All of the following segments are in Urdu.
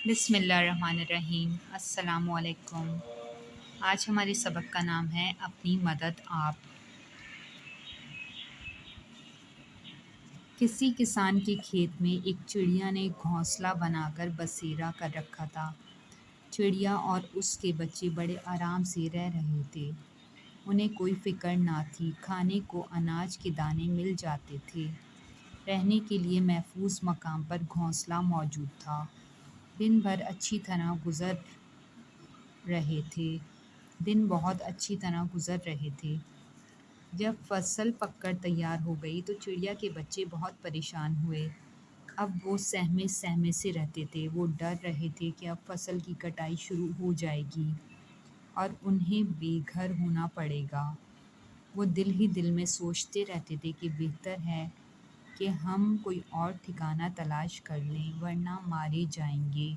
بسم اللہ الرحمن الرحیم۔ السلام علیکم۔ آج ہمارے سبق کا نام ہے اپنی مدد آپ۔ کسی کسان کے کھیت میں ایک چڑیا نے گھونسلہ بنا کر بسیرا کر رکھا تھا۔ چڑیا اور اس کے بچے بڑے آرام سے رہ رہے تھے۔ انہیں کوئی فکر نہ تھی، کھانے کو اناج کے دانے مل جاتے تھے۔ رہنے کے لیے محفوظ مقام پر گھونسلہ موجود تھا۔ دن بھر اچھی طرح گزر رہے تھے۔ دن بہت اچھی طرح گزر رہے تھے۔ جب فصل پک کر تیار ہو گئی تو چڑیا کے بچے بہت پریشان ہوئے۔ اب وہ سہمے سے رہتے تھے۔ وہ ڈر رہے تھے کہ اب فصل کی کٹائی شروع ہو جائے گی اور انہیں بے گھر ہونا پڑے گا۔ وہ دل ہی دل میں سوچتے رہتے تھے کہ بہتر ہے کہ ہم کوئی اور ٹھکانہ تلاش کر لیں ورنہ مارے جائیں گے۔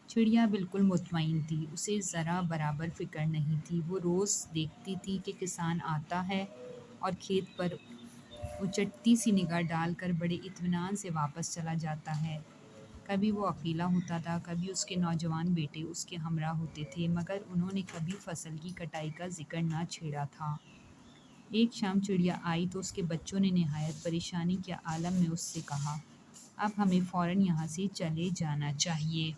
چڑیا بالکل مطمئن تھی، اسے ذرا برابر فکر نہیں تھی۔ وہ روز دیکھتی تھی کہ کسان آتا ہے اور کھیت پر اچٹتی سی نگاہ ڈال کر بڑے اطمینان سے واپس چلا جاتا ہے۔ کبھی وہ اکیلا ہوتا تھا، کبھی اس کے نوجوان بیٹے اس کے ہمراہ ہوتے تھے، مگر انہوں نے کبھی فصل کی کٹائی کا ذکر نہ چھیڑا تھا۔ ایک شام چڑیا آئی تو اس کے بچوں نے نہایت پریشانی کے عالم میں اس سے کہا، اب ہمیں فوراً یہاں سے چلے جانا چاہیے۔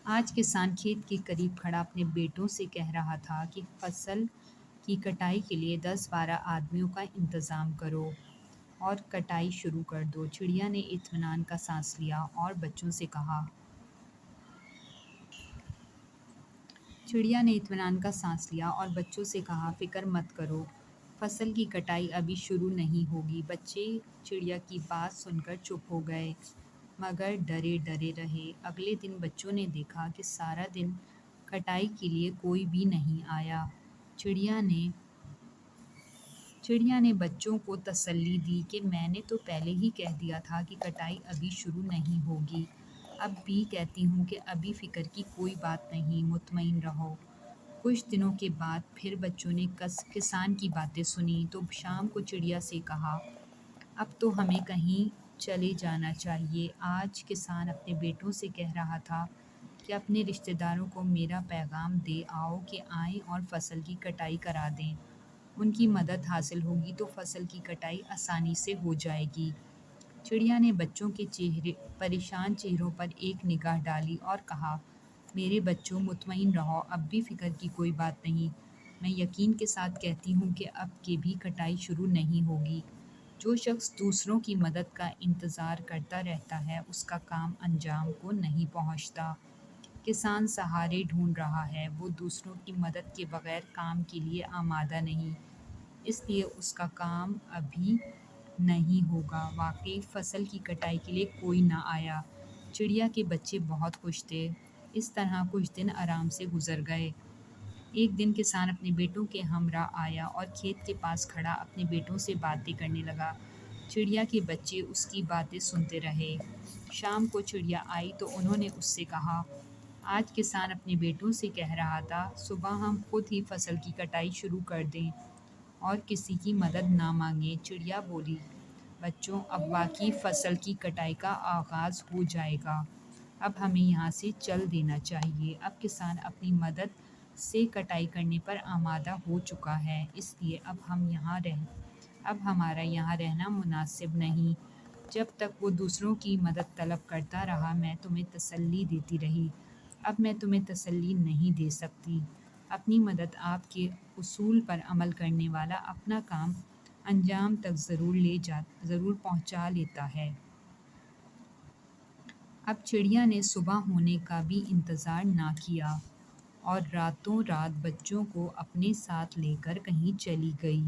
آج کسان کھیت کے قریب کھڑا اپنے بیٹوں سے کہہ رہا تھا کہ فصل کی کٹائی کے لیے 10-12 آدمیوں کا انتظام کرو اور کٹائی شروع کر دو۔ چڑیا نے اطمینان کا سانس لیا اور بچوں سے کہا، فکر مت کرو، فصل کی کٹائی ابھی شروع نہیں ہوگی۔ بچے چڑیا کی بات سن کر چپ ہو گئے مگر ڈرے ڈرے رہے۔ اگلے دن بچوں نے دیکھا کہ سارا دن کٹائی کے لیے کوئی بھی نہیں آیا۔ چڑیا نے بچوں کو تسلی دی کہ میں نے تو پہلے ہی کہہ دیا تھا کہ کٹائی ابھی شروع نہیں ہوگی، اب بھی کہتی ہوں کہ ابھی فکر کی کوئی بات نہیں، مطمئن رہو۔ کچھ دنوں کے بعد پھر بچوں نے کسان کی باتیں سنیں تو شام کو چڑیا سے کہا، اب تو ہمیں کہیں چلے جانا چاہیے۔ آج کسان اپنے بیٹوں سے کہہ رہا تھا کہ اپنے رشتہ داروں کو میرا پیغام دے آؤ کہ آئیں اور فصل کی کٹائی کرا دیں۔ ان کی مدد حاصل ہوگی تو فصل کی کٹائی آسانی سے ہو جائے گی۔ چڑیا نے بچوں کے پریشان چہروں پر ایک نگاہ ڈالی اور کہا، میرے بچوں، مطمئن رہو، اب بھی فکر کی کوئی بات نہیں۔ میں یقین کے ساتھ کہتی ہوں کہ اب کے بھی کٹائی شروع نہیں ہوگی۔ جو شخص دوسروں کی مدد کا انتظار کرتا رہتا ہے اس کا کام انجام کو نہیں پہنچتا۔ کسان سہارے ڈھونڈ رہا ہے، وہ دوسروں کی مدد کے بغیر کام کے لیے آمادہ نہیں، اس لیے اس کا کام ابھی نہیں ہوگا۔ واقعی فصل کی کٹائی کے لیے کوئی نہ آیا۔ چڑیا کے بچے بہت خوش تھے۔ اس طرح کچھ دن آرام سے گزر گئے۔ ایک دن کسان اپنے بیٹوں کے ہمراہ آیا اور کھیت کے پاس کھڑا اپنے بیٹوں سے باتیں کرنے لگا۔ چڑیا کے بچے اس کی باتیں سنتے رہے۔ شام کو چڑیا آئی تو انہوں نے اس سے کہا، آج کسان اپنے بیٹوں سے کہہ رہا تھا، صبح ہم خود ہی فصل کی کٹائی شروع کر دیں اور کسی کی مدد نہ مانگیں۔ چڑیا بولی، بچوں، اب واقعی فصل کی کٹائی کا آغاز ہو جائے گا، اب ہمیں یہاں سے چل دینا چاہیے۔ اب کسان اپنی مدد سے کٹائی کرنے پر آمادہ ہو چکا ہے، اس لیے اب ہمارا یہاں رہنا مناسب نہیں۔ جب تک وہ دوسروں کی مدد طلب کرتا رہا میں تمہیں تسلی دیتی رہی، اب میں تمہیں تسلی نہیں دے سکتی۔ اپنی مدد آپ کے اصول پر عمل کرنے والا اپنا کام انجام تک ضرور پہنچا لیتا ہے۔ اب چڑیا نے صبح ہونے کا بھی انتظار نہ کیا اور راتوں رات بچوں کو اپنے ساتھ لے کر کہیں چلی گئی۔